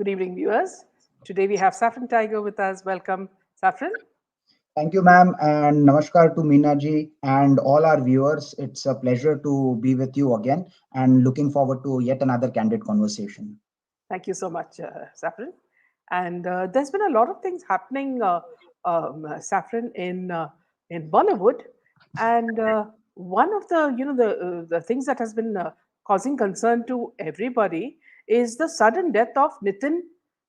Good evening, viewers. Today we have Saffron Tiger with us. Welcome, Saffron. Thank you, ma'am, and namaskar to Meena ji and all our viewers. It's a pleasure to be with you again and looking forward to yet another candid conversation. Thank you so much, Saffron. And there's been a lot of things happening, Saffron, in Bollywood, and one of the the things that has been causing concern to everybody is the sudden death of Nitin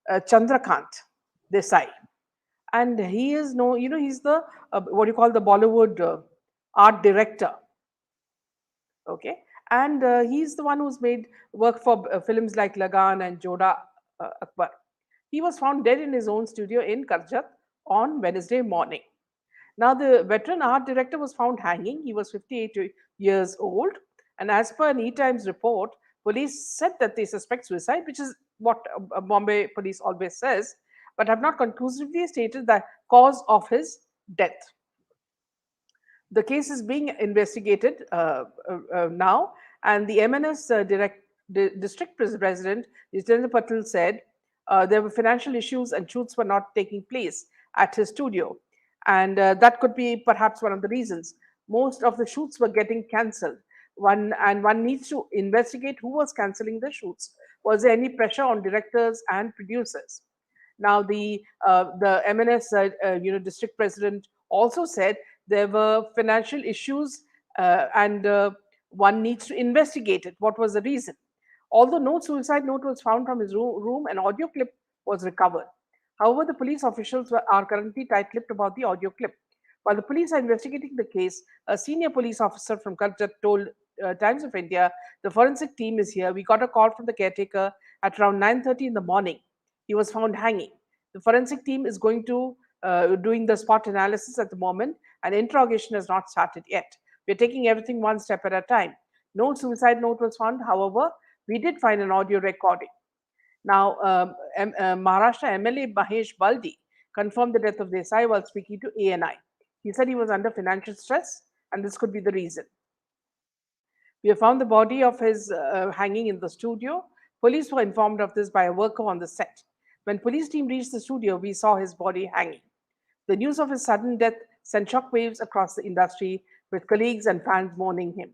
Chandrakant Desai, and he is no, he's the what you call the Bollywood art director. Okay, and he's the one who's made work for films like Lagan and Joda Akbar. He was found dead in his own studio in Karjat on Wednesday morning. Now, the veteran art director was found hanging. He was 58 years old, and as per an E-Times report, police said that they suspect suicide, which is what Bombay police always says, but have not conclusively stated the cause of his death. The case is being investigated now, and the MNS district president, Jitendra Patel, said there were financial issues and shoots were not taking place at his studio. And that could be perhaps one of the reasons. Most of the shoots were getting cancelled. One needs to investigate who was cancelling the shoots. Was there any pressure on directors and producers? Now, the MNS district president also said there were financial issues, and one needs to investigate it. What was the reason? Although no suicide note was found from his room, an audio clip was recovered. However, the police officials are currently tight-lipped about the audio clip. While the police are investigating the case, a senior police officer from Karjat told Times of India, the forensic team is here. We got a call from the caretaker at around 9:30 in the morning. He was found hanging. The forensic team is going to doing the spot analysis at the moment, and interrogation has not started yet. We're taking everything one step at a time. No suicide note was found. However, we did find an audio recording. Now, Maharashtra MLA Mahesh Baldi confirmed the death of Desai while speaking to ANI. He said he was under financial stress, and this could be the reason. We have found the body of his hanging in the studio. Police were informed of this by a worker on the set. When police team reached the studio, we saw his body hanging. The news of his sudden death sent shockwaves across the industry, with colleagues and fans mourning him.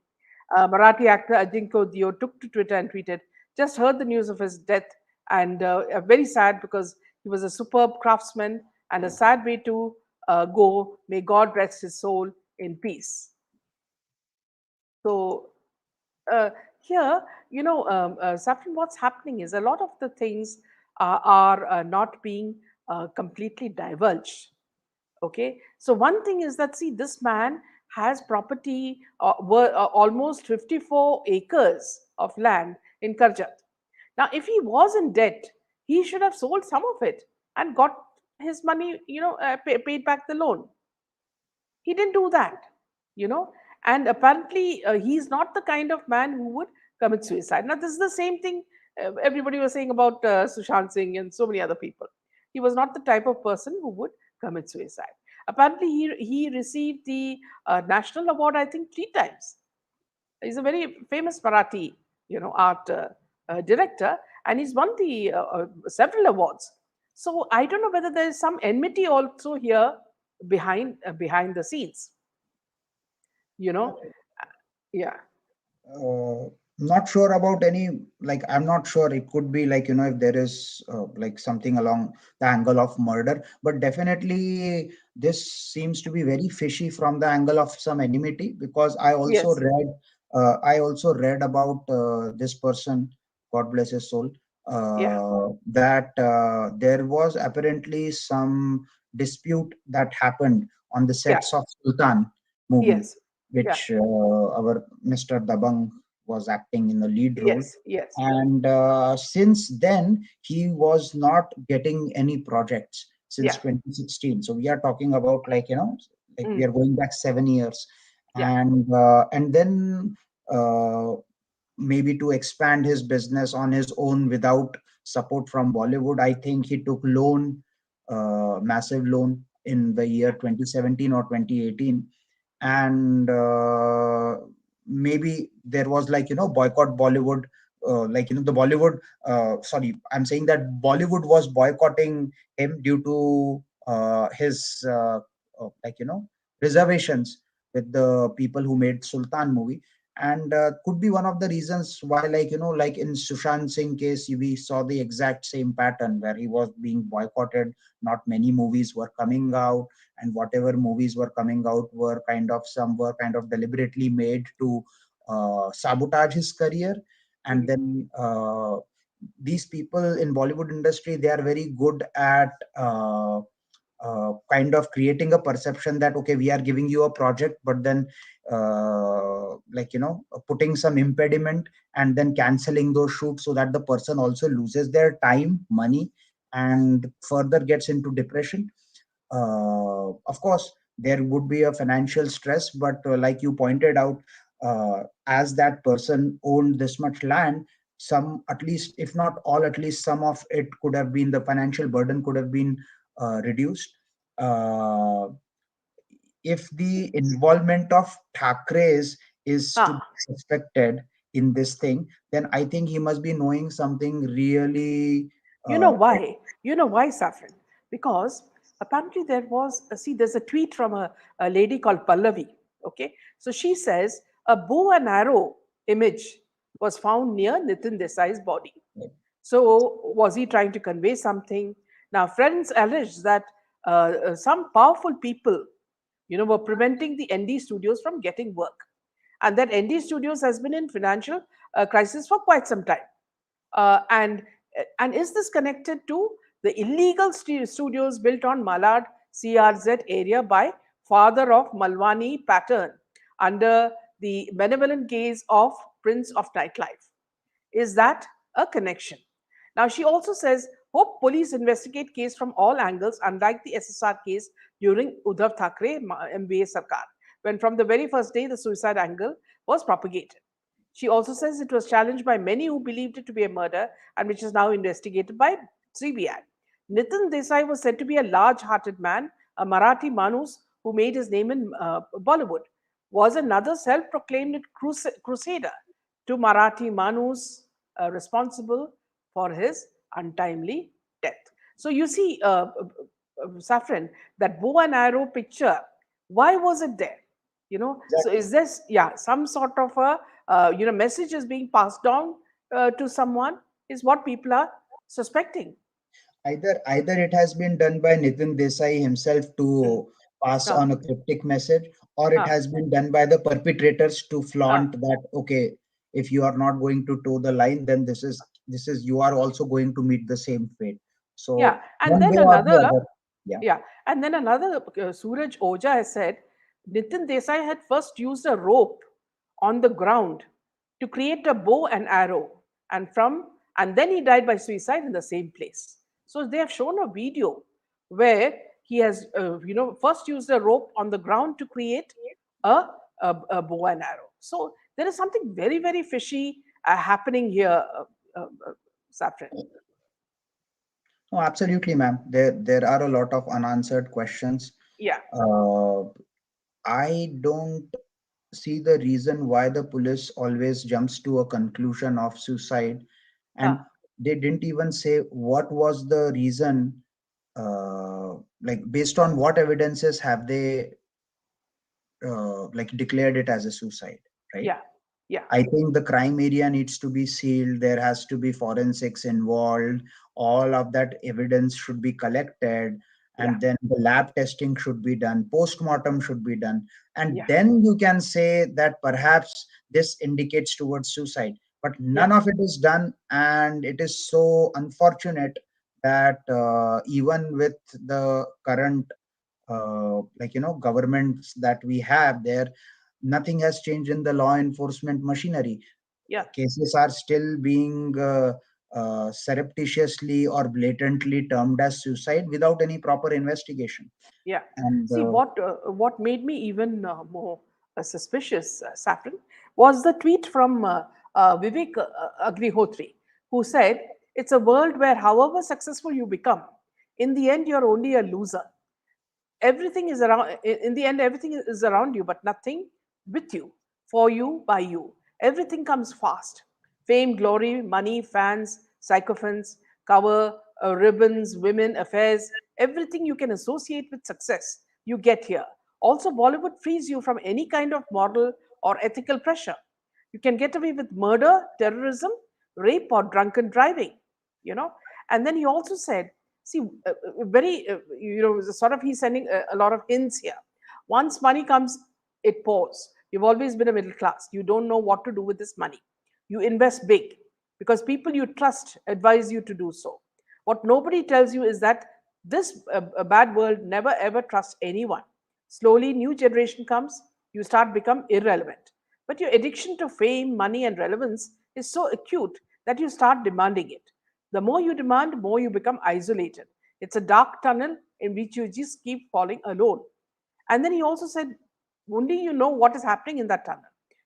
Marathi actor Ajinkyo Dio took to Twitter and tweeted, "Just heard the news of his death, and very sad because he was a superb craftsman and a sad way to go. May God rest his soul in peace." So uh, here, Saffron, what's happening is a lot of the things are not being completely divulged. Okay, so one thing is that, see, this man has property almost 54 acres of land in Karjat. Now, if he was in debt, he should have sold some of it and got his money, paid back the loan. He didn't do that, you know, and apparently he's not the kind of man who would commit suicide. Now, this is the same thing everybody was saying about Sushant Singh and so many other people. He was not the type of person who would commit suicide. Apparently, he received the national award, I think, 3 times. He's a very famous Marathi, art director, and he's won the several awards. So I don't know whether there is some enmity also here behind the scenes. You know, yeah, Uh, Not sure about any, like, I'm not sure. It could be like, if there is like something along the angle of murder, but definitely this seems to be very fishy from the angle of some enmity, because yes, I also read about this person, God bless his soul, yeah, that there was apparently some dispute that happened on the yeah, sets of Sultan movie, yes, yeah, which our Mr. Dabang was acting in the lead role. yes, yes, And since then, he was not getting any projects since yeah, 2016. So we are talking about, like, like we mm, are going back 7 years. yeah, And then uh, maybe to expand his business on his own without support from Bollywood, I think he took massive loan in the year 2017 or 2018. And maybe there was, like, boycott Bollywood the Bollywood, sorry, I'm saying that Bollywood was boycotting him due to his reservations with the people who made Sultan movie. And could be one of the reasons why, like in Sushant Singh case, we saw the exact same pattern where he was being boycotted. Not many movies were coming out, and whatever movies were coming out were some were kind of deliberately made to sabotage his career. And Mhm. then these people in Bollywood industry, they are very good at kind of creating a perception that okay, we are giving you a project, but then putting some impediment and then canceling those shoots so that the person also loses their time, money, and further gets into depression. Of course, there would be a financial stress, but like you pointed out, as that person owned this much land, some, at least if not all, at least some of it could have been, the financial burden could have been reduced. uh, if the involvement of Thakres is to be Ah, suspected in this thing, then I think he must be knowing something really you know uh, why? You know why, Saffron? Because apparently there was, see, there's a tweet from a lady called Pallavi. Okay. So she says a bow and arrow image was found near Nitin Desai's body. So was he trying to convey something? Now, friends allege that some powerful people, were preventing the ND Studios from getting work, and that ND Studios has been in financial crisis for quite some time. And is this connected to the illegal studios built on Malad CRZ area by father of Malwani pattern under the benevolent gaze of Prince of Nightlife? Is that a connection? Now, she also says, hope police investigate case from all angles, unlike the SSR case during Uddhav Thackeray MBA Sarkar, when from the very first day the suicide angle was propagated. She also says it was challenged by many who believed it to be a murder and which is now investigated by CBI. Nitin Desai was said to be a large hearted man, a Marathi Manus who made his name in Bollywood, was another self proclaimed crusader to Marathi Manus responsible for his untimely death. So you see, Saffron, that bow and arrow picture, why was it there? So exactly. is this, yeah, some sort of a message is being passed on to someone, is what people are suspecting. Either it has been done by Nitin Desai himself Mm. to pass Ah, on a cryptic message, or it ah, has been done by the perpetrators to ah. flaunt that okay, if you are not going to toe the line, then this is you are also going to meet the same fate. Yeah, So and one then way or the another, other. Yeah. yeah, and then another, Suraj Oja has said Nitin Desai had first used a rope on the ground to create a bow and arrow, and then he died by suicide in the same place. So they have shown a video where he has, first used a rope on the ground to create a, a bow and arrow. So there is something very, very fishy happening here, Saffron. No, absolutely, ma'am. There are a lot of unanswered questions. Yeah. Uh, I don't see the reason why the police always jumps to a conclusion of suicide, and Ah, they didn't even say what was the reason, like based on what evidences have they like declared it as a suicide, right? yeah, yeah, I think the crime area needs to be sealed. There has to be forensics involved. All of that evidence should be collected. yeah, And then the lab testing should be done. Post-mortem should be done. And yeah, then you can say that perhaps this indicates towards suicide. But yeah, none of it is done. And it is so unfortunate that even with the current governments that we have there, nothing has changed in the law enforcement machinery. yeah, Cases are still being surreptitiously or blatantly termed as suicide without any proper investigation. yeah. And See, what made me even more suspicious, Saffron, was the tweet from Vivek Agnihotri, who said, "It's a world where, however successful you become, in the end you're only a loser. Everything is around. In the end, everything is around you, but nothing with you, for you, by you. Everything comes fast. Fame, glory, money, fans, sycophants, cover, ribbons, women, affairs, everything you can associate with success, you get here. Also, Bollywood frees you from any kind of moral or ethical pressure. You can get away with murder, terrorism, rape, or drunken driving, you know. And then he also said, see, very, sort of he's sending a lot of hints here. Once money comes, it pours. You've always been a middle class. You don't know what to do with this money. You invest big because people you trust advise you to do so. What nobody tells you is that this a bad world never ever trusts anyone. Slowly, new generation comes, you start become irrelevant. But your addiction to fame, money, and relevance is so acute that you start demanding it. The more you demand, more you become isolated. It's a dark tunnel in which you just keep falling alone. And then he also said, only you know what is happening in that tunnel.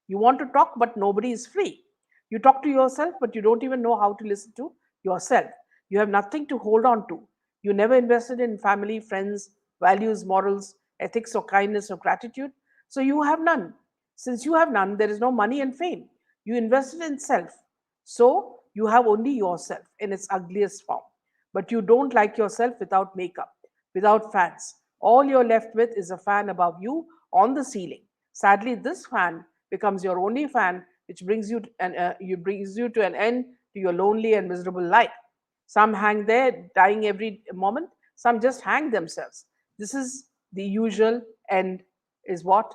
You want to talk, but nobody is free. You talk to yourself, but you don't even know how to listen to yourself. You have nothing to hold on to. You never invested in family, friends, values, morals, ethics, or kindness or gratitude. So you have none. Since you have none, there is no money and fame. You invested in self. So you have only yourself in its ugliest form. But you don't like yourself without makeup, without fans. All you're left with is a fan above you on the ceiling. Sadly, this fan becomes your only fan, which brings you to an end to your lonely and miserable life. Some hang there, dying every moment. Some just hang themselves. This is the usual end, is what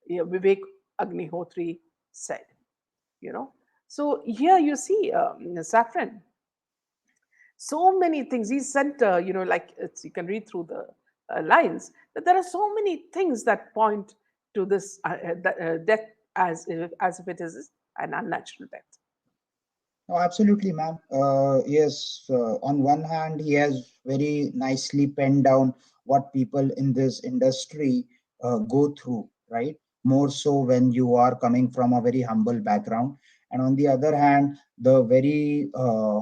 Vivek Agnihotri said. You know. So here you see Saffron, so many things he sent, like you can read through the lines, that there are so many things that point to this death, as if it is an unnatural death. No, absolutely, ma'am. Yes, on one hand, he has very nicely penned down what people in this industry go through, right? More so when you are coming from a very humble background. And on the other hand, the very uh,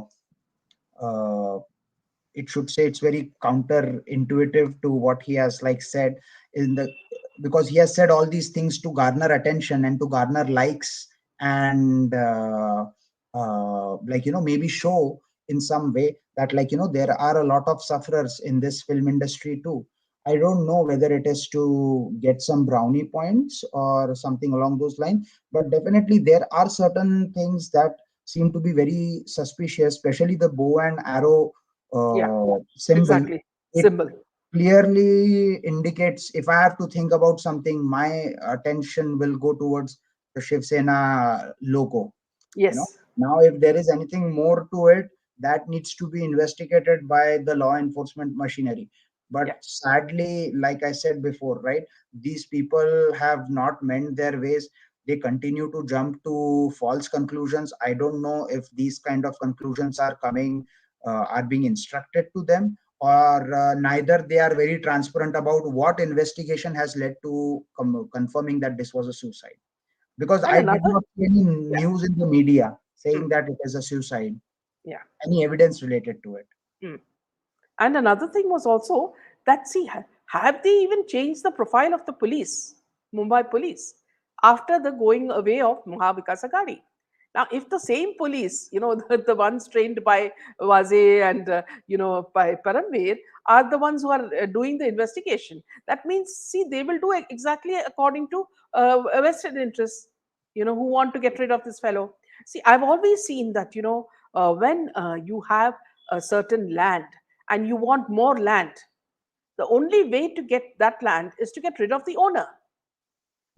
it should say it's very counterintuitive to what he has like said in the, because he has said all these things to garner attention and to garner likes and maybe show in some way that there are a lot of sufferers in this film industry too. I don't know whether it is to get some brownie points or something along those lines, but definitely there are certain things that seem to be very suspicious, especially the bow and arrow Yeah, symbol. exactly. It Symbol. clearly indicates, if I have to think about something, my attention will go towards the Shiv Sena logo. You know, Yes. now if there is anything more to it, that needs to be investigated by the law enforcement machinery. But Yeah. sadly, like I said before, right, these people have not mend their ways. They continue to jump to false conclusions. I don't know if these kind of conclusions are coming, are being instructed to them, or neither they are very transparent about what investigation has led to confirming that this was a suicide, because And I did another, not see any yeah. news in the media Mm, saying that it is a suicide, yeah. any evidence related to it. Mm. And another thing was also that, see, have they even changed the profile of the police, Mumbai police, after the going away of Mahavikas Aghadi? Now, if the same police, the ones trained by Waze and, by Paramveer, are the ones who are doing the investigation, that means, see, they will do it exactly according to vested interests, who want to get rid of this fellow. See, I've always seen that, when you have a certain land and you want more land, the only way to get that land is to get rid of the owner.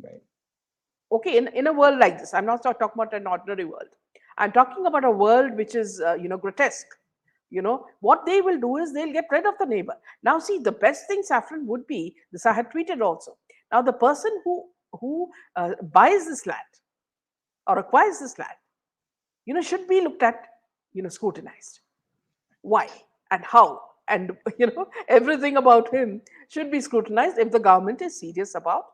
Right. Okay, in a world like this, I'm not talking about an ordinary world. I'm talking about a world which is, grotesque. What they will do is they'll get rid of the neighbor. Now, see, the best thing, Saffron, would be this. I had tweeted also. Now, the person who buys this land or acquires this land, should be looked at, scrutinized. Why and how, and everything about him should be scrutinized if the government is serious about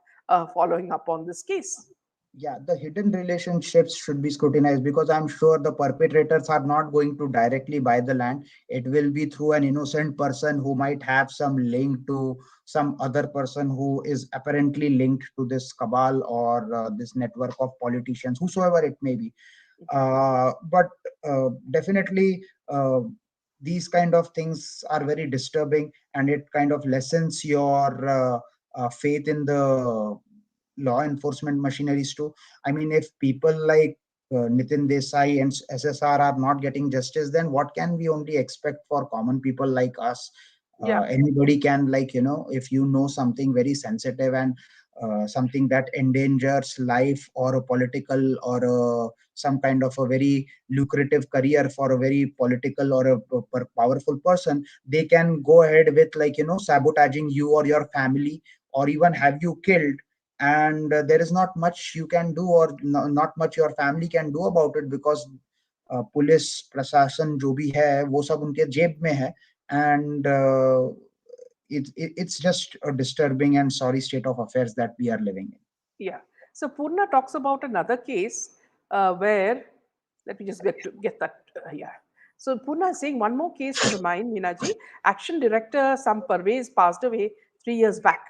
following up on this case. Yeah, the hidden relationships should be scrutinized, because I'm sure the perpetrators are not going to directly buy the land. It will be through an innocent person who might have some link to some other person who is apparently linked to this cabal or this network of politicians, whosoever it may be. But definitely, these kind of things are very disturbing, and it kind of lessens your faith in the law enforcement machineries too. I mean, if people like Nitin Desai and SSR are not getting justice, then what can we only expect for common people like us? Yeah, Anybody can, like, if you know something very sensitive and something that endangers life or a political or some kind of a very lucrative career for a very political or a powerful person, they can go ahead with, like, sabotaging you or your family, or even have you killed. And there is not much you can do, or not much your family can do about it, because police प्रशासन जो भी है वो सब उनके जेब में है. And it's just a disturbing and sorry state of affairs that we are living in. yeah. So Purna talks about another case where, let me just get that here. So Purna is saying one more case to remind Minaji. Action director Sam Parvez passed away 3 years back.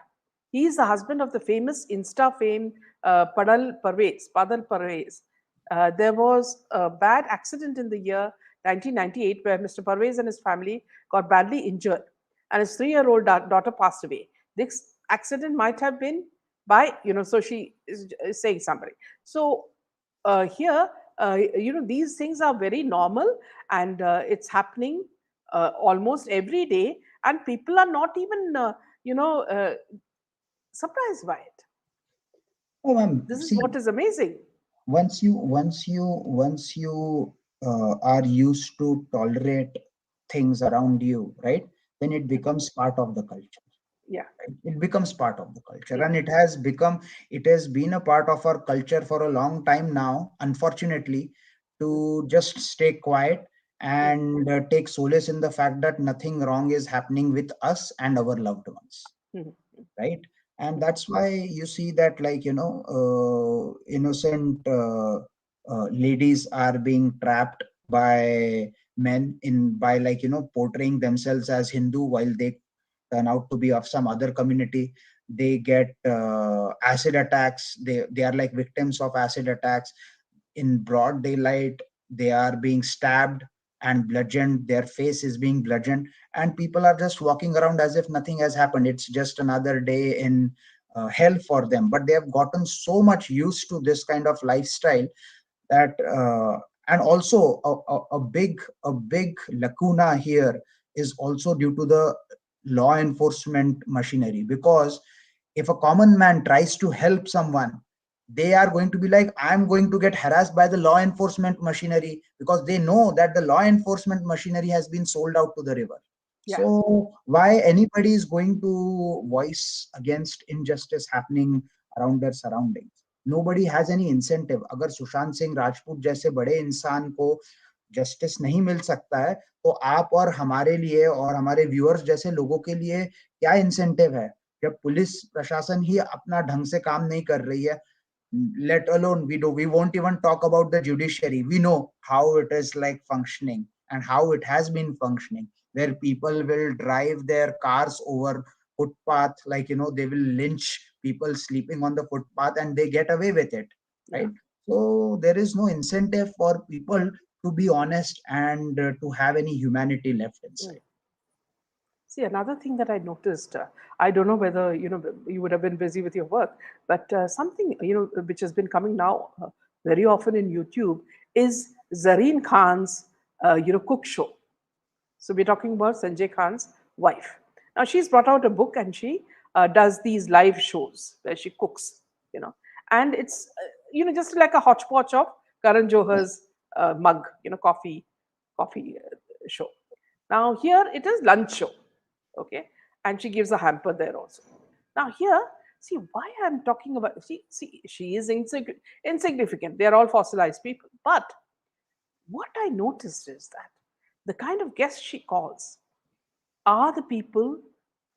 He is the husband of the famous Insta fame Padal Parvez. There was a bad accident in the year 1998 where Mr. Parvez and his family got badly injured, and his 3-year-old daughter passed away. This accident might have been by, so she is saying somebody. So here, these things are very normal, and it's happening almost every day, and people are not even, surprised by it. Oh, This is see, what is amazing. once you are used to tolerate things around you, right? Then it becomes part of the culture. Yeah, Right? It becomes part of the culture, yeah, and it has been a part of our culture for a long time now, unfortunately, to just stay quiet and take solace in the fact that nothing wrong is happening with us and our loved ones, right? And that's why you see that, like, innocent ladies are being trapped by men, in by, like, portraying themselves as Hindu while they turn out to be of some other community. They get acid attacks. They are like victims of acid attacks in broad daylight. They are being stabbed and bludgeoned. Their face is being bludgeoned, and people are just walking around as if nothing has happened. It's just another day in hell for them. But they have gotten so much used to this kind of lifestyle that and also a big lacuna here is also due to the law enforcement machinery. Because if a common man tries to help someone, they are going to be like, I'm going to get harassed by the law enforcement machinery, because they know that the law enforcement machinery has been sold out to the river. yeah, So why anybody is going to voice against injustice happening around their surroundings? Nobody has any incentive. अगर सुशांत सिंह राजपूत जैसे बड़े इंसान को justice नहीं मिल सकता है, तो आप और हमारे लिए और हमारे व्यूअर्स जैसे लोगों के लिए क्या इंसेंटिव है? जब पुलिस प्रशासन ही अपना ढंग से काम नहीं कर रही है, let alone, we won't even talk about the judiciary. We know how it is like functioning and how it has been functioning, where people will drive their cars over footpath, like, they will lynch people sleeping on the footpath and they get away with it, yeah. right? So there is no incentive for people to be honest and to have any humanity left Mm. inside. See, another thing that I noticed, I don't know whether you would have been busy with your work, but something which has been coming now very often in YouTube is Zareen Khan's cook show. So we're talking about Sanjay Khan's wife. Now she's brought out a book and she does these live shows where she cooks, you know, and it's just like a hodgepodge of Karan Johar's mug, coffee show. Now here it is lunch show, okay, and she gives a hamper there also. Now here, see why I'm talking about. See, she is insignificant. They are all fossilized people, but what I noticed is that the kind of guests she calls are the people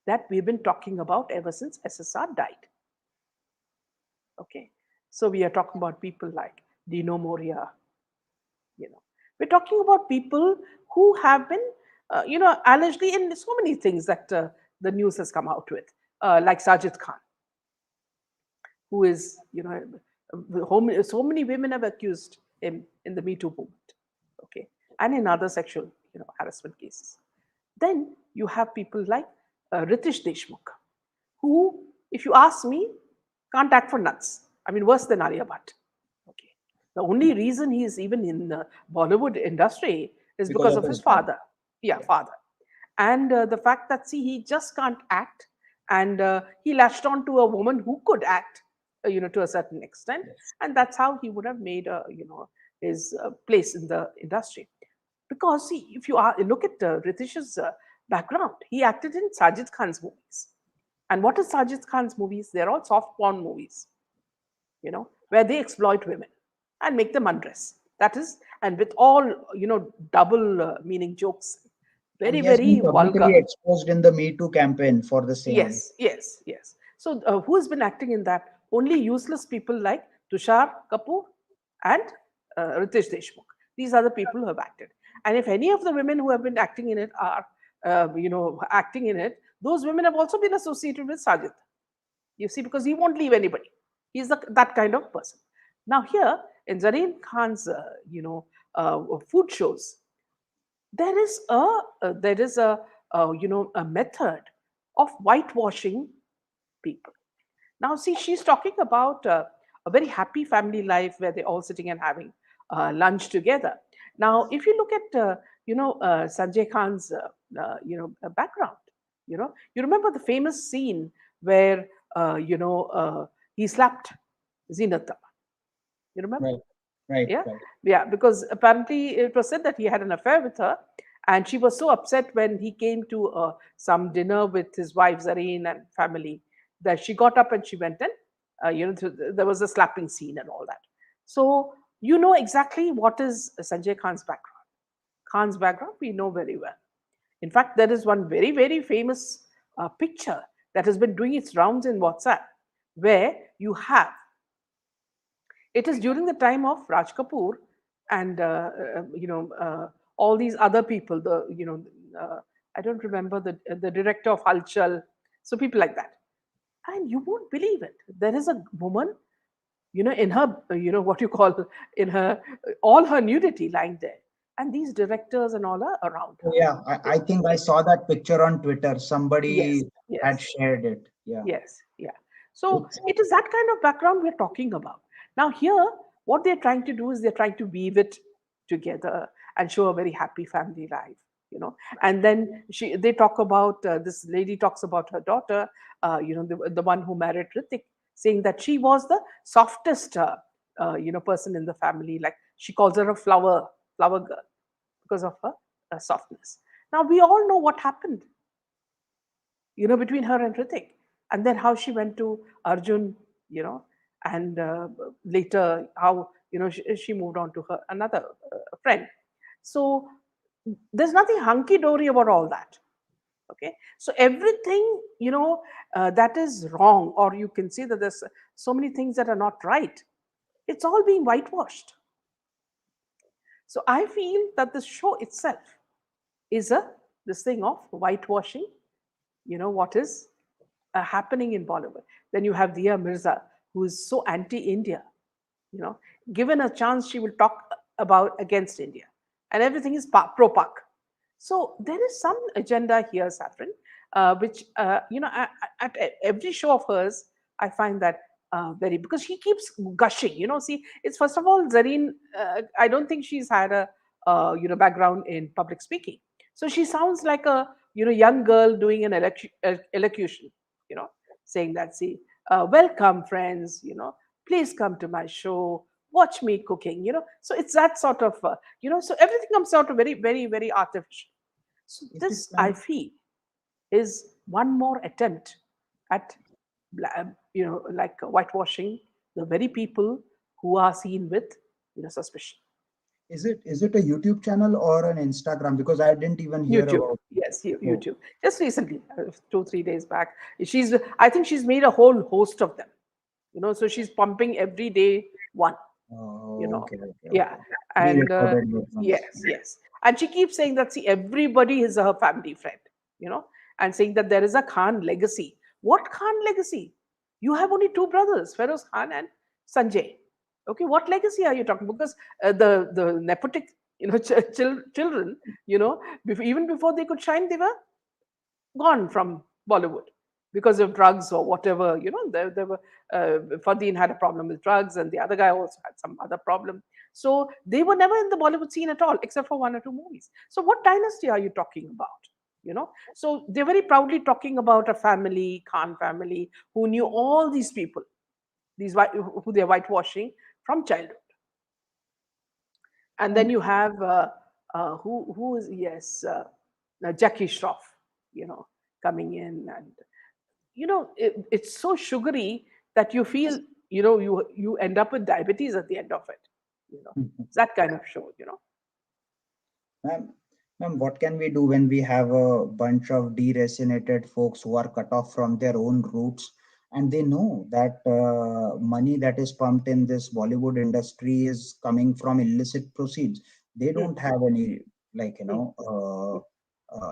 that we've been talking about ever since SSR died. Okay. So we are talking about people like Dino Moria, you know. We're talking about people who have been, allegedly in so many things that the news has come out with, like Sajid Khan, who is, so many women have accused him in the Me Too movement, okay, and in other sexual, harassment cases. Then you have people like Ritesh Deshmukh, who, if you ask me, can't act for nuts. I mean, worse than Alia Bhatt. Okay. The only reason he is even in the Bollywood industry is because because of of his his dad. father. Yeah, Yeah. father. And the fact that, see, he just can't act, and he latched on to a woman who could act, to a certain extent, Yes. and that's how he would have made, his place in the industry. Because see, if you look at Ritish's background, he acted in Sajid Khan's movies. And what is Sajid Khan's movies? They're all soft porn movies, where they exploit women and make them undress. That is, and with all, double meaning jokes, And very, he has been very publicly vulgar. exposed in the Me Too campaign for the same. Yes, yes, yes. So, who has been acting in that? Only useless people like Tushar Kapoor and Ritesh Deshmukh. These are the people who have acted. And if any of the women who have been acting in it are, acting in it, those women have also been associated with Sajid. You see, because he won't leave anybody. He's that kind of person. Now, here in Zareen Khan's, food shows, there is a method of whitewashing people. Now, see, she's talking about a very happy family life where they're all sitting and having lunch together. Now, if you look at Sanjay Khan's background, you remember the famous scene where he slapped Zinat Aman. You remember? Right, right, Yeah, right. yeah, because apparently it was said that he had an affair with her, and she was so upset when he came to some dinner with his wife Zareen and family that she got up and she went and there was a slapping scene and all that. So you know exactly what is Sanjay Khan's background. Khan's background we know very well. In fact, there is one very, very famous picture that has been doing its rounds in WhatsApp where you have it is during the time of Raj Kapoor and all these other people. I don't remember the director of Halchal, so people like that. And you won't believe it. There is a woman, in her, what you call in her all her nudity lying there, and these directors and all are around Oh, her. yeah, I think I saw that picture on Twitter. Yes, Somebody had yes. shared it. Yeah. Yes, yeah. So It's it is that kind of background we're talking about. Now, here, what they're trying to do is they're trying to weave it together and show a very happy family life, And then they talk about this lady talks about her daughter, the one who married Ritik, saying that she was the softest, person in the family. Like she calls her a flower girl because of her softness. Now we all know what happened between her and Ritik, and then how she went to Arjun, and later how she moved on to her another friend. So there's nothing hunky dory about all that. Okay, so everything that is wrong, or you can see that there's so many things that are not right. It's all being whitewashed. So I feel that the show itself is a this thing of whitewashing what is happening in Bollywood. Then you have Dia Mirza, who is so anti-India. You know, given a chance, she will talk about against India, and everything is pro-Pak. So there is some agenda here, Saffron, which at every show of hers, I find that very because she keeps gushing. See, it's first of all Zareen. I don't think she's had a background in public speaking, so she sounds like a young girl doing an elocution. You know, saying that, see, welcome friends. Please come to my show. Watch me cooking. So it's that sort of so everything comes out very, very, very artificial. So is it this, I kind feel, is one more attempt at, like whitewashing the very people who are seen with, suspicion. is it a YouTube channel or an Instagram? Because I didn't even hear YouTube, about. yes, Oh, YouTube. Just recently, 2 3 days back, I think she's made a whole host of them. So she's pumping every day one. you oh, know okay, okay, yeah. okay. And Pre-recorded ones. yes, yes, and she keeps saying that, see, everybody is her family friend, and saying that there is a Khan legacy. What Khan legacy? You have only two brothers, Feroz Khan and Sanjay. Okay, what legacy are you talking? Because the nepotic, children, even before they could shine, they were gone from Bollywood because of drugs or whatever. There were Fardeen had a problem with drugs, and the other guy also had some other problem. So they were never in the Bollywood scene at all, except for one or two movies. So what dynasty are you talking about? So they're very proudly talking about a family, Khan family, who knew all these people, who they're whitewashing from childhood. And then Um, you have who is yes Jackie Shroff, you know, coming in, and it's so sugary that you feel, you end up with diabetes at the end of it. It's that kind of show. Ma'am, what can we do when we have a bunch of deracinated folks who are cut off from their own roots, and they know that money that is pumped in this Bollywood industry is coming from illicit proceeds? They Mm, don't have any, like, mm,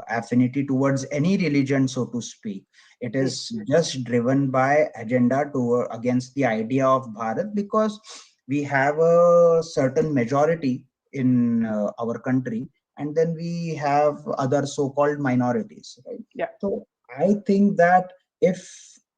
affinity towards any religion, so to speak. It mm. is just driven by agenda to against the idea of Bharat, because we have a certain majority in our country, and then we have other so-called minorities, right? Yeah, So I think that if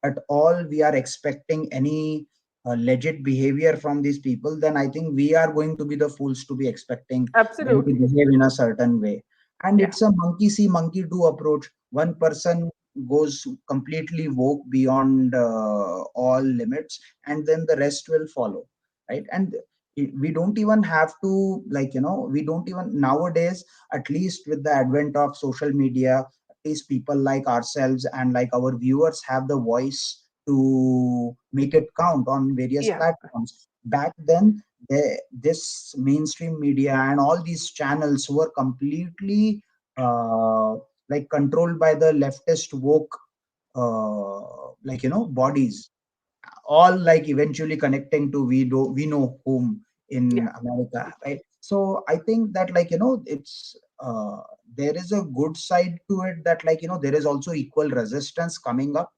at all we are expecting any legit behavior from these people, then I think we are going to be the fools to be expecting them to absolutely. behave in a certain way. And Yeah, it's a monkey see monkey do approach. One person goes completely woke beyond all limits, and then the rest will follow, right? And we don't even have to, like, we don't even nowadays, at least with the advent of social media, at least people like ourselves and like our viewers have the voice to make it count on various yeah, platforms. Back then, this mainstream media and all these channels were completely uh, like controlled by the leftist woke bodies, all like eventually connecting to we know whom yeah, in America, right? So I think that, like, it's there is a good side to it, that, like, there is also equal resistance coming up,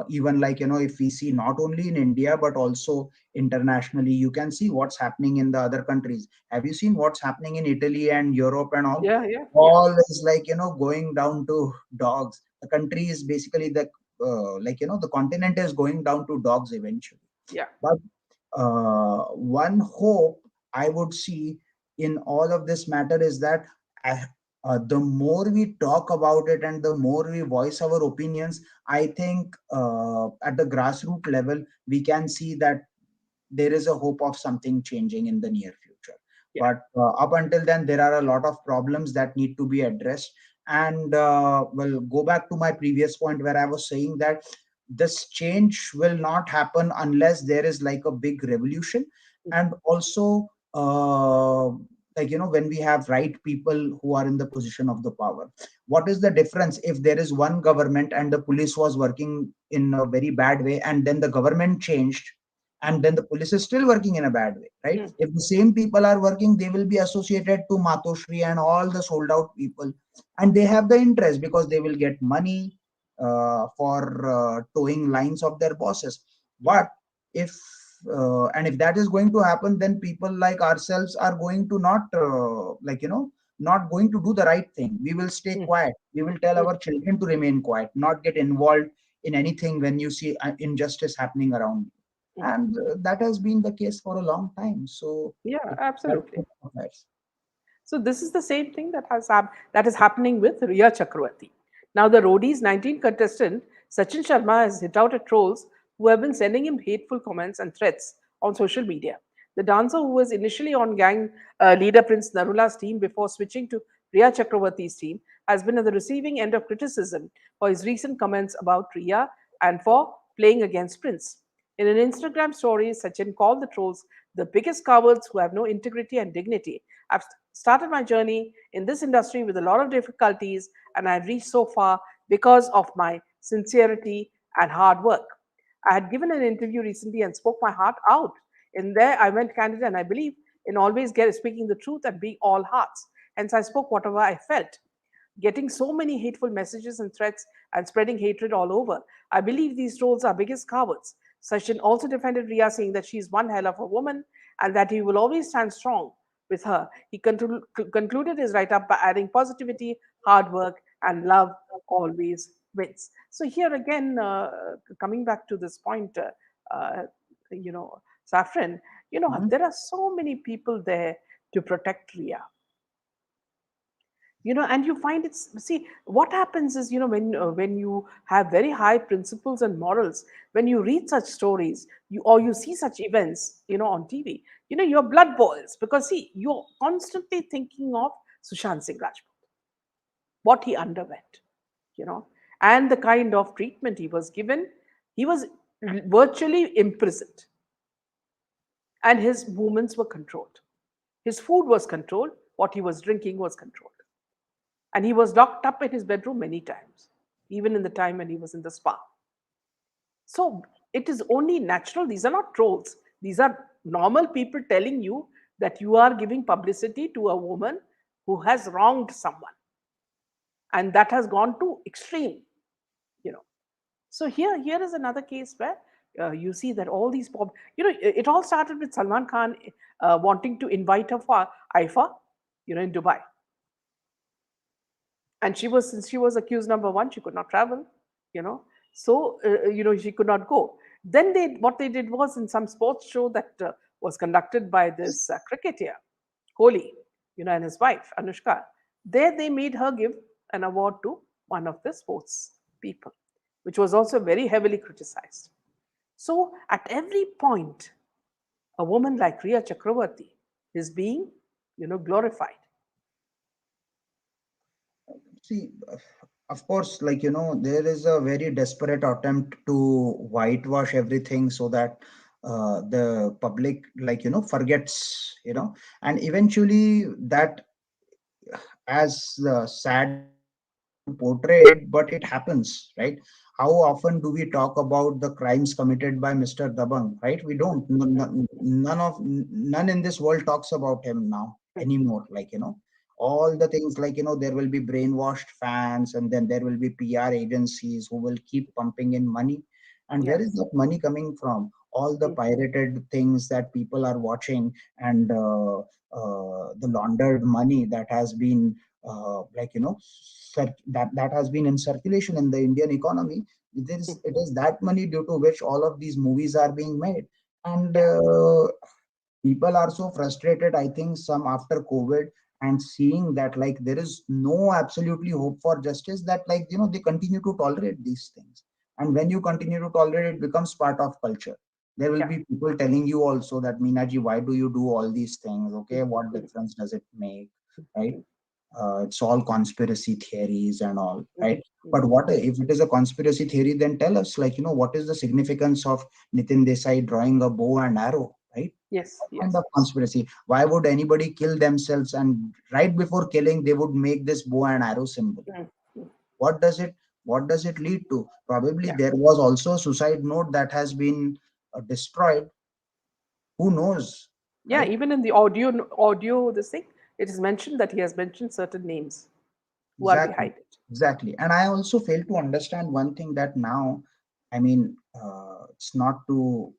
even, like, if we see not only in India but also internationally. You can see what's happening in the other countries. Have you seen what's happening in Italy and Europe and all? yeah, yeah, yeah, All is, like, going down to dogs. The country is basically the the continent is going down to dogs eventually. yeah, But one hope I would see in all of this matter is that I, the more we talk about it and the more we voice our opinions, I think at the grassroots level, we can see that there is a hope of something changing in the near future. yeah, But up until then, there are a lot of problems that need to be addressed. And well, go back to my previous point where I was saying that this change will not happen unless there is like a big revolution. And also, when we have right people who are in the position of the power. What is the difference if there is one government and the police was working in a very bad way, and then the government changed, and then the police is still working in a bad way, right? mm, If the same people are working, they will be associated to Matoshri and all the sold out people, and they have the interest because they will get money for towing lines of their bosses. mm, But if and if that is going to happen, then people like ourselves are going to not not going to do the right thing. We will stay mm, quiet. We will tell mm, our children to remain quiet, not get involved in anything when you see injustice happening around, mm. and that has been the case for a long time. So Yeah, that's absolutely. what matters. So this is the same thing that is happening with Rhea Chakravarti. Now the Roadies 19 contestant Sachin Sharma has hit out at trolls who have been sending him hateful comments and threats on social media. The dancer, who was initially on gang leader Prince Narula's team before switching to Rhea Chakravarti's team, has been at the receiving end of criticism for his recent comments about Rhea and for playing against Prince. In an Instagram story, Sachin called the trolls the biggest cowards who have no integrity and dignity. I've started my journey in this industry with a lot of difficulties, and I've reached so far because of my sincerity and hard work. I had given an interview recently and spoke my heart out. In there, I went candid, and I believe in always speaking the truth and being all hearts. Hence, I spoke whatever I felt. Getting so many hateful messages and threats and spreading hatred all over. I believe these trolls are biggest cowards. Sachin also defended Rhea, saying that she is one hell of a woman and that he will always stand strong with her. He concluded his write up by adding positivity, hard work, and love always wins. So, here again, coming back to this point, uh, you know, Saffron, Mhm. there are so many people there to protect Rhea. And you find it's, see, what happens is, when you have very high principles and morals, when you read such stories, you see such events, on TV, your blood boils, because see, you're constantly thinking of Sushant Singh Rajput, what he underwent, you know and the kind of treatment he was given. He was virtually imprisoned, and his movements were controlled. His food was controlled, what he was drinking was controlled. And he was locked up in his bedroom many times, even in the time when he was in the spa. So it is only natural. These are not trolls. These are normal people telling you that you are giving publicity to a woman who has wronged someone. And that has gone to extreme, you know. So here is another case where you see that all these it all started with Salman Khan wanting to invite her for IFA, in Dubai. And since she was accused number one, she could not travel, you know so she could not go. Then what they did was, in some sports show that was conducted by this cricketer Kohli, and his wife Anushka. There they made her give an award to one of the sports people, which was also very heavily criticized. So at every point, a woman like Rhea Chakravarti is being glorified. See, of course, there is a very desperate attempt to whitewash everything so that the public, forgets, and eventually that, as sad as it is to portray it, but it happens, right? How often do we talk about the crimes committed by Mr. Dabang, right? We don't. None in this world talks about him now anymore. All the things, there will be brainwashed fans, and then there will be PR agencies who will keep pumping in money. And where is Yes. that money coming from? All the pirated things that people are watching, and the laundered money that has been that has been in circulation in the Indian economy. It is that money due to which all of these movies are being made. And Yeah. people are so frustrated, I think, some after COVID, and seeing that there is no absolutely hope for justice, that they continue to tolerate these things. And when you continue to tolerate, it becomes part of culture. There will Yeah. be people telling you also that, Meenaji, why do you do all these things? Okay, what Mhm. difference does it make? Right? It's all conspiracy theories and all, Mhm. right? But Mhm. what if it is a conspiracy theory? Then tell us, what is the significance of Nitin Desai drawing a bow and arrow, right? Yes. What kind Yes. of conspiracy? Why would anybody kill themselves, and right before killing they would make this bow and arrow symbol? Mhm. Mhm. What does it what does it lead to? Probably Yeah. there was also a suicide note that has been destroyed. Who knows, Yeah. right? Even in the audio, this thing, it is mentioned that he has mentioned certain names who are Exactly, behind it. exactly. And I also fail to understand one thing, that now, I mean, it's not to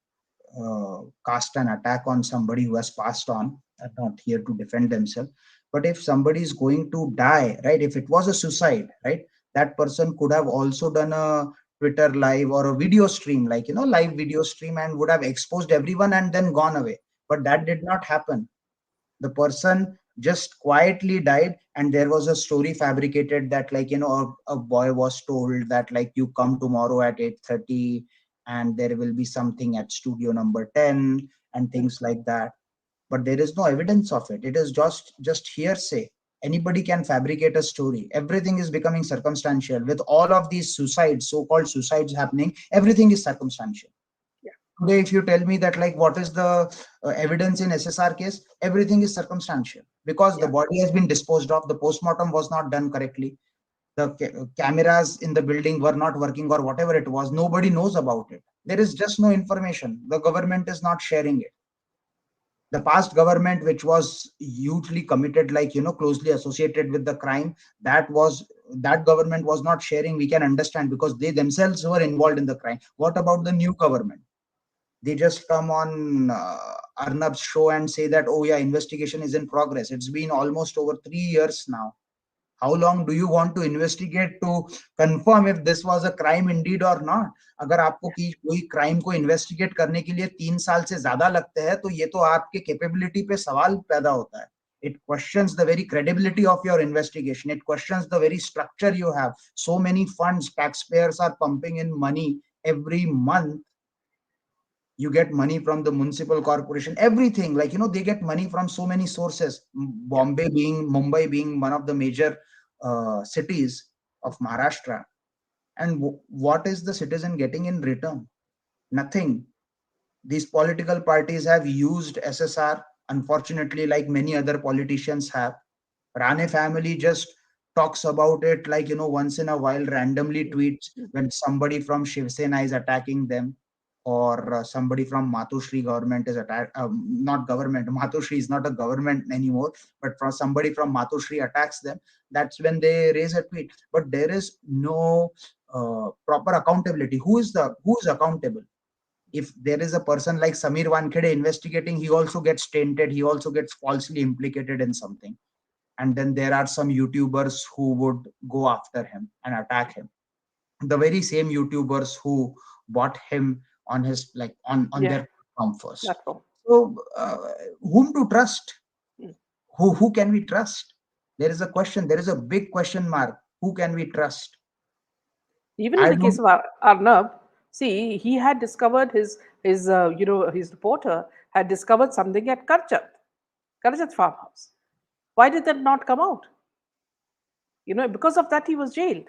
cast an attack on somebody who has passed on, and not here to defend themselves. But if somebody is going to die, right, if it was a suicide, right, that person could have also done a Twitter live or a video stream, live video stream, and would have exposed everyone and then gone away. But that did not happen. The person just quietly died, and there was a story fabricated that, a boy was told that, you come tomorrow at 8:30, and there will be something at studio number 10, and things like that. But there is no evidence of it. It is just hearsay. Anybody can fabricate a story. Everything is becoming circumstantial with all of these suicides, so-called suicides happening. Everything is circumstantial. Yeah. Today, if you tell me that, what is the evidence in SSR case, everything is circumstantial, because the Yeah. body has been disposed of, the postmortem was not done correctly, the cameras in the building were not working, or whatever it was, nobody knows about it. There is just no information. The government is not sharing it. The past government, which was hugely committed, closely associated with the crime, that government was not sharing. We can understand, because they themselves were involved in the crime. What about the new government? They just come on Arnab's show and say that, oh yeah, investigation is in progress. It's been almost over 3 years now. How long do you want to investigate to confirm if this was a crime indeed or not? अगर आपको की कोई crime को investigate करने के लिए 3 साल से ज्यादा लगते हैं तो ये तो आपके कैपेबिलिटी पे सवाल पैदा होता है. It questions the very credibility of your investigation. It questions the very structure you have. So many funds, taxpayers are pumping in money every month. You get money from the municipal corporation, everything, like, they get money from so many sources. Yeah. Mumbai being one of the major cities of Maharashtra. And what is the citizen getting in return? Nothing. These political parties have used SSR, unfortunately, like many other politicians have. Rane family just talks about it, like, once in a while, randomly tweets when somebody from Shiv Sena is attacking them, or somebody from Matushri government is attacked. Not government. Matushri is not a government anymore, but from somebody from Matushri attacks them. That's when they raise a tweet. But there is no proper accountability. Who is accountable? If there is a person like Samir Wankhede investigating, he also gets tainted. He also gets falsely implicated in something. And then there are some YouTubers who would go after him and attack him. The very same YouTubers who bought him on his, like, on Yeah. their platform first. That's all. So whom to trust? Mm. Who can we trust? There is a question. There is a big question mark. Who can we trust? Even in I the case don't. of Arnab, see, he had discovered his reporter had discovered something at Karchat farmhouse. Why did that not come out? Because of that he was jailed.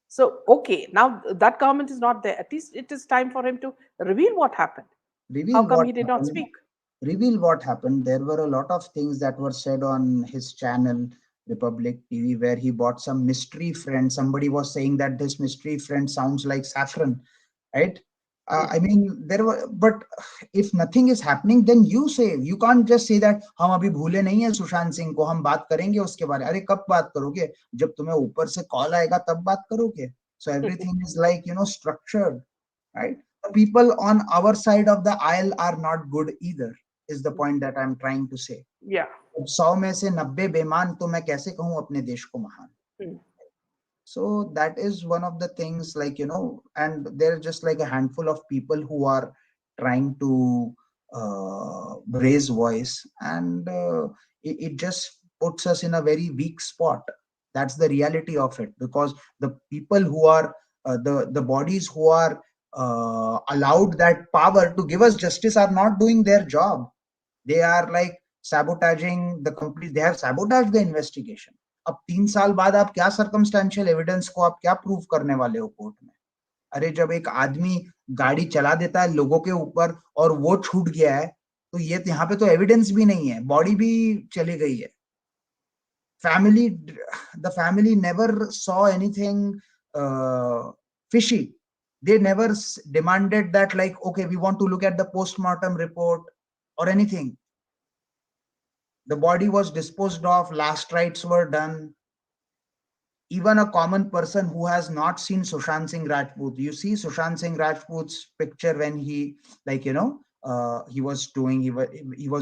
So okay, now that government is not there. At least it is time for him to reveal what happened. How Reveal come what he did not happened. speak? Reveal what happened. There were a lot of things that were said on his channel, Republic TV, where he bought some mystery friend. Somebody was saying that this mystery friend sounds like Saffron, right? Mm. I mean, there were, but if nothing is happening, then you say, you can't just say that हम अभी भूले नहीं है सुशांत सिंह को, हम बात करेंगे उसके बारे. अरे कब बात करोगे? जब तुम्हें ऊपर से कॉल आएगा तब बात करोगे. So everything is like, structured, right? The people on our side of the aisle are not good either, is the point that I'm trying to say. Yeah. 100 में से 90 बेमान तो मैं कैसे कहूं अपने देश को महान. Mm. So that is one of the things, like, and there's just like a handful of people who are trying to raise voice, and it just puts us in a very weak spot. That's the reality of it, because the people who are the bodies who are allowed that power to give us justice are not doing their job. They are like sabotaging the complete. They have sabotaged the investigation. अब 3 साल बाद आप क्या circumstantial evidence को आप क्या prove करने वाले हो कोर्ट में? अरे जब एक आदमी गाड़ी चला देता है लोगों के ऊपर और वो छूट गया है, तो ये यहाँ पे तो एविडेंस भी नहीं है, बॉडी भी चली गई है. Family The family never saw anything fishy. They never demanded that, like, okay, we want to look at the post-mortem report or anything. The body was disposed of, last rites were done. Even a common person who has not seen Sushant Singh Rajput, you see Sushant Singh Rajput's picture when he, like, he was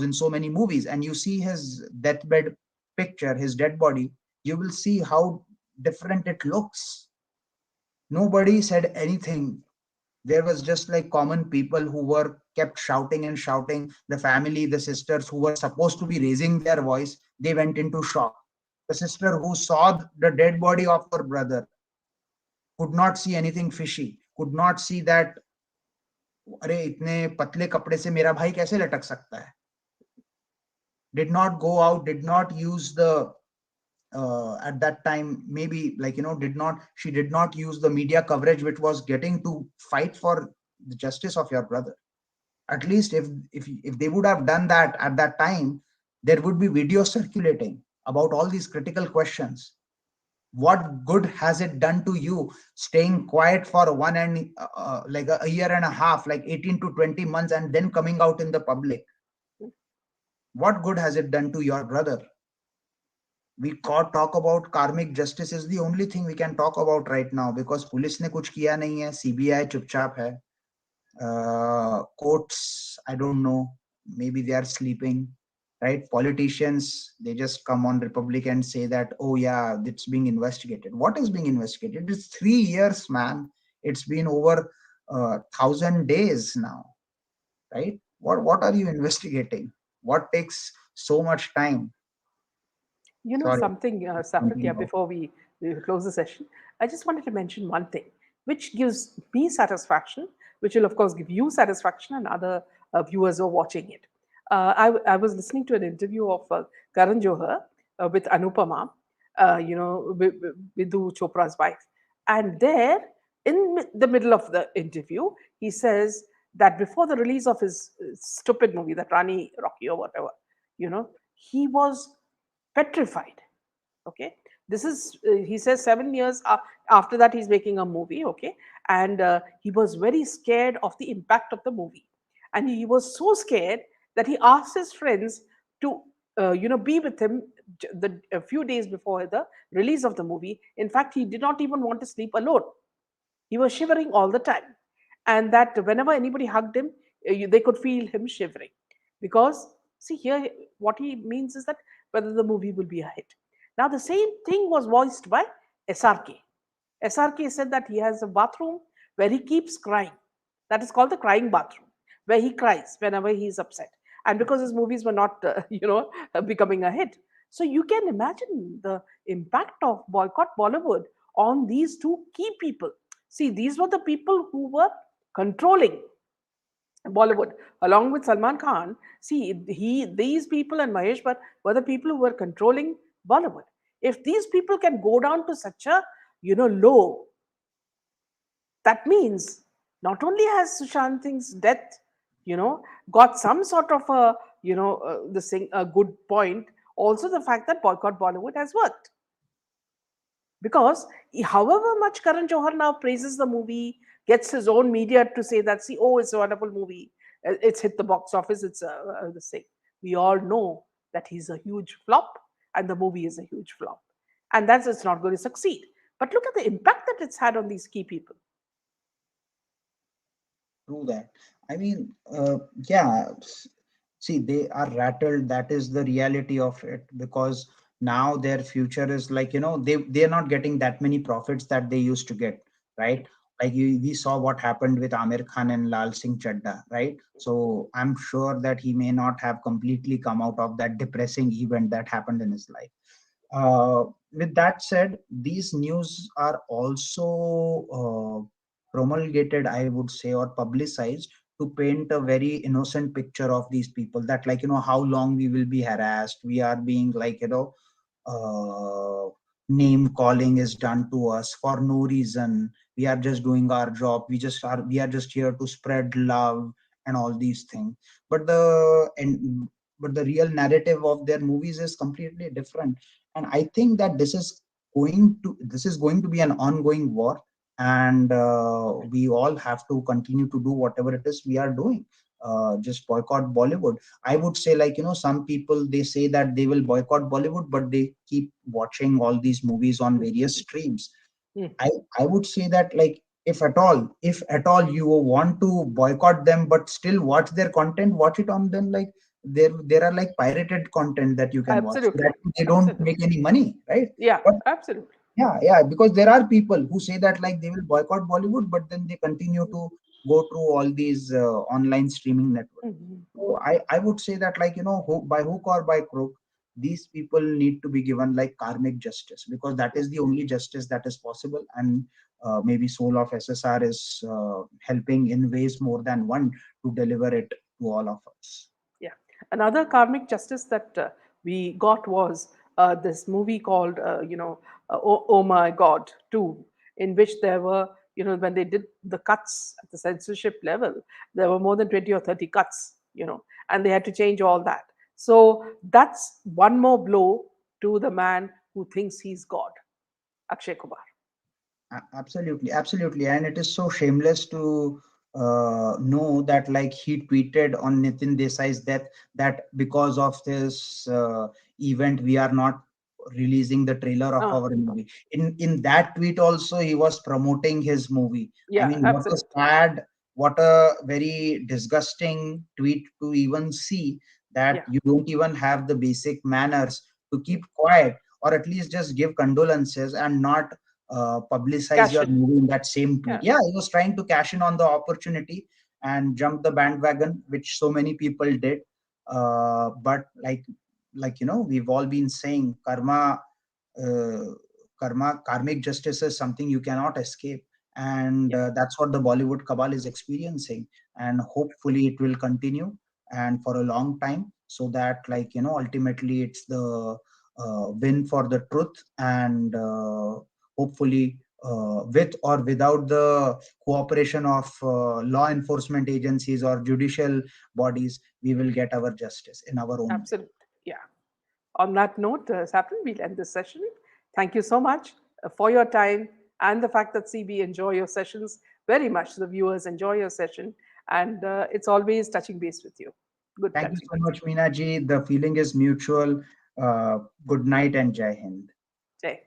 in so many movies, and you see his deathbed picture, his dead body, you will see how different it looks. Nobody said anything. There was just like common people who were kept shouting and shouting. The family, the sisters who were supposed to be raising their voice, they went into shock. The sister who saw the dead body of her brother could not see anything fishy, could not see that, अरे इतने पतले कपड़े से मेरा भाई कैसे लटक सकता है? Did not go out, did not use the at that time, maybe, like, she did not use the media coverage which was getting to fight for the justice of your brother. At least if they would have done that at that time, there would be videos circulating about all these critical questions. What good has it done to you staying quiet for like a year and a half, like 18 to 20 months, and then coming out in the public? What good has it done to your brother? We can't talk about karmic justice is the only thing we can talk about right now, because police ने कुछ किया नहीं है, CBI चुपचाप है. Courts, I don't know, maybe they are sleeping, right? Politicians, they just come on Republic and say that, oh yeah, it's being investigated. What is being investigated? It's 3 years, man. It's been over 1,000 days now, right? What are you investigating? What takes so much time? You know Sorry, something, Safran, yeah, continue. before we close the session, I just wanted to mention one thing which gives me satisfaction, which will, of course, give you satisfaction and other viewers who are watching it. I was listening to an interview of Karan Johar with Anupama, Vidhu Chopra's wife. And there, in the middle of the interview, he says that before the release of his stupid movie, that Rani Rocky or whatever, he was petrified. Okay, this is he says 7 years after that he's making a movie. Okay, and he was very scared of the impact of the movie, and he was so scared that he asked his friends to be with him a few days before the release of the movie. In fact, he did not even want to sleep alone. He was shivering all the time, and that whenever anybody hugged him, they could feel him shivering. Because, see, here, what he means is that whether the movie will be a hit. Now, the same thing was voiced by SRK. SRK said that he has a bathroom where he keeps crying. That is called the crying bathroom, where he cries whenever he is upset. And because his movies were not, becoming a hit. So you can imagine the impact of boycott Bollywood on these two key people. See, these were the people who were controlling Bollywood, along with Salman Khan. See, these people and Mahesh Bhatt were the people who were controlling Bollywood. If these people can go down to such a low, that means not only has Sushant Singh's death, got some sort of a a good point. Also, the fact that boycott Bollywood has worked. Because however much Karan Johar now praises the movie, gets his own media to say that, see, oh, it's a wonderful movie, it's hit the box office, it's the same. We all know that he's a huge flop, and the movie is a huge flop, and that's it's not going to succeed. But look at the impact that it's had on these key people. True that. I mean, yeah. See, they are rattled. That is the reality of it, because now their future is like, they're not getting that many profits that they used to get, right? Like we saw what happened with Amir Khan and Lal Singh Chadda, right? So I'm sure that he may not have completely come out of that depressing event that happened in his life. With that said, these news are also promulgated, I would say, or publicized to paint a very innocent picture of these people, that, like, how long we will be harassed, we are being, like, uh, name calling is done to us for no reason, we are just doing our job, we are just here to spread love and all these things. But the real narrative of their movies is completely different. And I think that this is going to be an ongoing war. And we all have to continue to do whatever it is we are doing. Just boycott Bollywood. I would say, like, some people, they say that they will boycott Bollywood, but they keep watching all these movies on various streams. Hmm. I I would say that, like, if at all you want to boycott them but still watch their content, watch it on them. Like, there are like pirated content that you can watch, so that Absolutely, they don't make absolutely, any money, right? yeah, But absolutely. yeah, because there are people who say that, like, they will boycott Bollywood, but then they continue to go through all these online streaming networks. Mhm. So I would say that, like, by hook or by crook, these people need to be given like karmic justice, because that is the only justice that is possible. And maybe Soul of SSR is helping in ways more than one to deliver it to all of us. Yeah. Another karmic justice that we got was this movie called, oh My God 2, in which there were, when they did the cuts at the censorship level, there were more than 20 or 30 cuts, and they had to change all that. So that's one more blow to the man who thinks he's God, Akshay Kumar. Absolutely, absolutely. And it is so shameless to know that, like, he tweeted on Nitin Desai's death that because of this event, we are not releasing the trailer of Ah, our movie. In that tweet also, he was promoting his movie. I yeah, mean, absolutely. what a very disgusting tweet to even see, that Yeah. you don't even have the basic manners to keep quiet, or at least just give condolences and not publicize Cash your in. movie in that same tweet. Yeah. Yeah, he was trying to cash in on the opportunity and jump the bandwagon, which so many people did. But we've all been saying, uh, karmic justice is something you cannot escape, and Yeah. that's what the Bollywood cabal is experiencing, and hopefully it will continue and for a long time, so that, ultimately it's the win for the truth, and hopefully with or without the cooperation of law enforcement agencies or judicial bodies, we will get our justice in our own way. Absolutely. Yeah. On that note, Saffron, we'll end this session. Thank you so much for your time and the fact that CB enjoy your sessions very much. The viewers enjoy your session, and it's always touching base with you. Good Thank you touching so base. much, Meena ji. The feeling is mutual. Good night and Jai Hind. Jay.